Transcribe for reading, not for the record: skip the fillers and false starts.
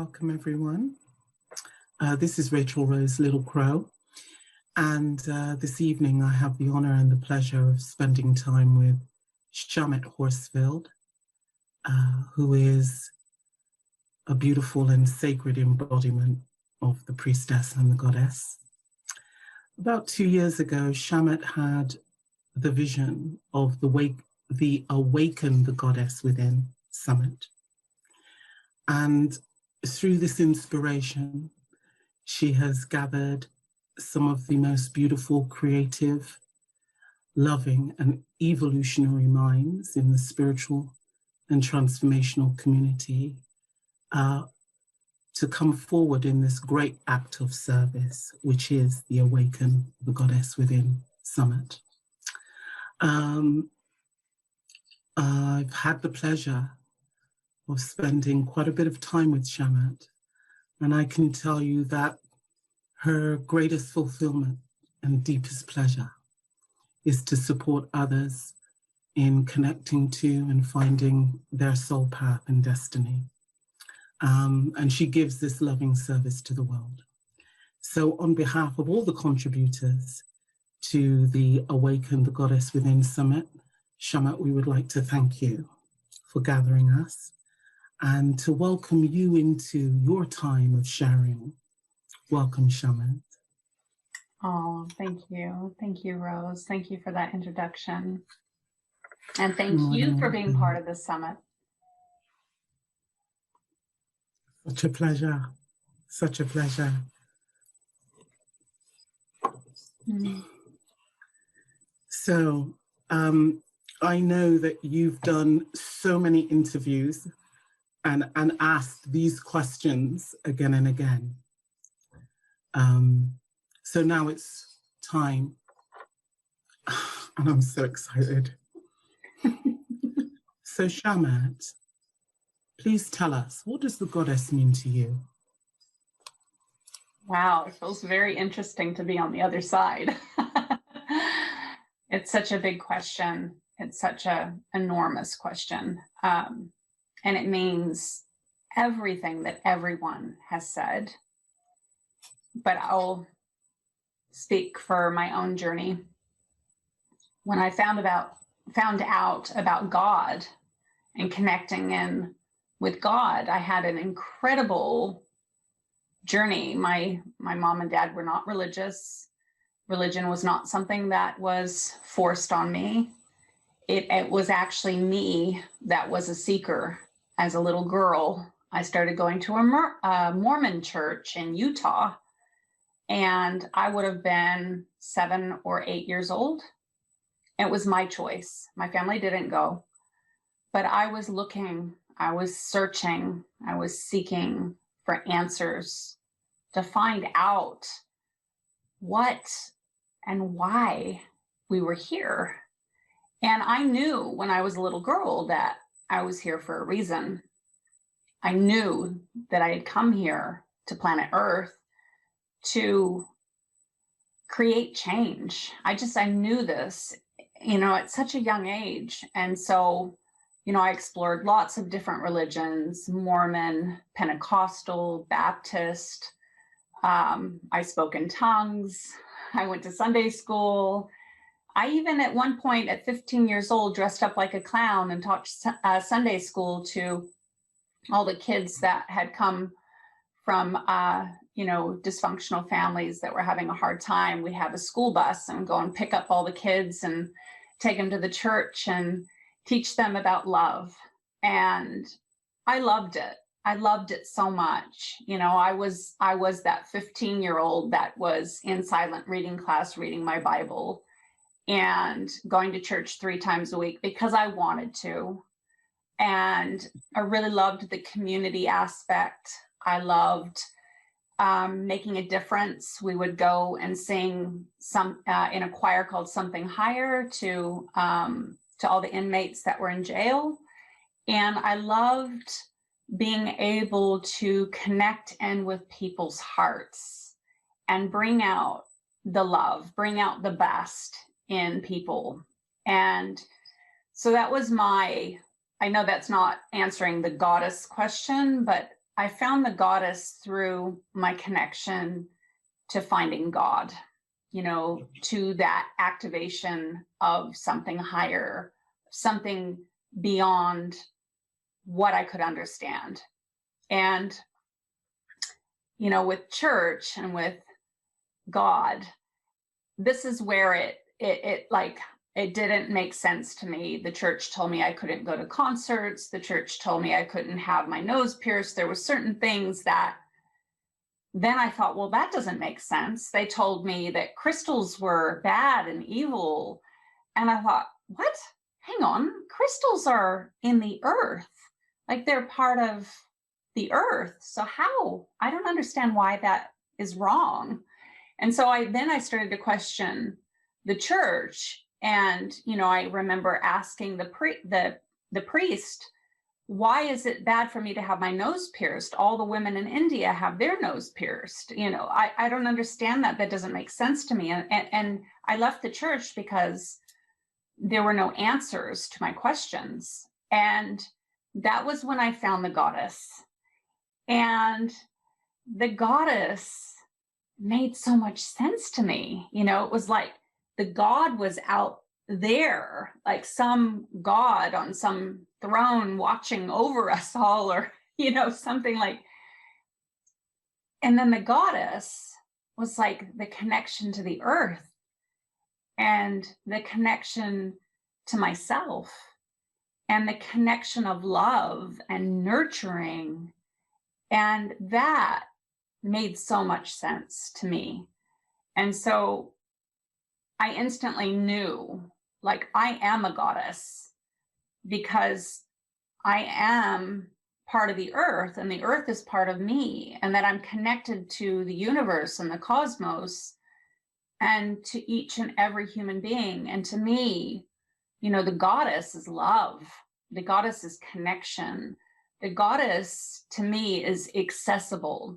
Welcome, everyone. This is Rachel Rose Little Crow, and this evening I have the honor and the pleasure of spending time with Schamet Horsfield, who is a beautiful and sacred embodiment of the priestess and the goddess. About 2 years ago, Schamet had the vision of the Awaken the Goddess Within Summit. And through this inspiration, she has gathered some of the most beautiful, creative, loving, and evolutionary minds in the spiritual and transformational community to come forward in this great act of service, which is the Awaken the Goddess Within Summit. I've had the pleasure of spending quite a bit of time with Schamet, and I can tell you that her greatest fulfillment and deepest pleasure is to support others in connecting to and finding their soul path and destiny. And she gives this loving service to the world. So on behalf of all the contributors to the Awaken the Goddess Within Summit, Schamet, we would like to thank you for gathering us and to welcome you into your time of sharing. Welcome, Schamet. Oh, thank you. Thank you, Rose. Thank you for that introduction. And thank you for being part of this summit. Such a pleasure. Such a pleasure. So, I know that you've done so many interviews and asked these questions again and again. So now it's time, and I'm so excited. So Schamet, please tell us, what does the goddess mean to you? Wow, it feels very interesting to be on the other side. It's such a big question. It's such an enormous question. And it means everything that everyone has said. But I'll speak for my own journey. When I found out about God and connecting in with God, I had an incredible journey. My mom and dad were not religious. Religion was not something that was forced on me. It was actually me that was a seeker. As a little girl, I started going to a Mormon church in Utah, and I would have been 7 or 8 years old. It was my choice. My family didn't go, but I was looking, I was searching, I was seeking for answers to find out what and why we were here. And I knew when I was a little girl that I was here for a reason. I knew that I had come here to planet Earth to create change. I knew this, at such a young age. And so, I explored lots of different religions, Mormon, Pentecostal, Baptist. I spoke in tongues. I went to Sunday school. I even at one point at 15 years old dressed up like a clown and taught Sunday school to all the kids that had come from, dysfunctional families that were having a hard time. We have a school bus and go and pick up all the kids and take them to the church and teach them about love. And I loved it. I loved it so much. I was that 15-year-old that was in silent reading class, reading my Bible and going to church 3 times a week because I wanted to. And I really loved the community aspect. I loved making a difference. We would go and sing in a choir called Something Higher to all the inmates that were in jail. And I loved being able to connect in with people's hearts and bring out the love, bring out the best in people. And so that was I know that's not answering the goddess question, but I found the goddess through my connection to finding God, to that activation of something higher, something beyond what I could understand. And, with church and with God, this is where it didn't make sense to me. The church told me I couldn't go to concerts. The church told me I couldn't have my nose pierced. There were certain things that then I thought, well, that doesn't make sense. They told me that crystals were bad and evil. And I thought, what? Hang on, crystals are in the earth. Like they're part of the earth. So how? I don't understand why that is wrong. And so I started to question the church. And, I remember asking the priest, why is it bad for me to have my nose pierced? All the women in India have their nose pierced. I don't understand that. That doesn't make sense to me. And I left the church because there were no answers to my questions. And that was when I found the goddess. And the goddess made so much sense to me. It was like the God was out there, like some God on some throne watching over us all, or, something like. And then the goddess was like the connection to the earth and the connection to myself and the connection of love and nurturing. And that made so much sense to me. And so I instantly knew, like, I am a goddess because I am part of the earth and the earth is part of me, and that I'm connected to the universe and the cosmos and to each and every human being. And to me, the goddess is love. The goddess is connection. The goddess, to me, is accessible.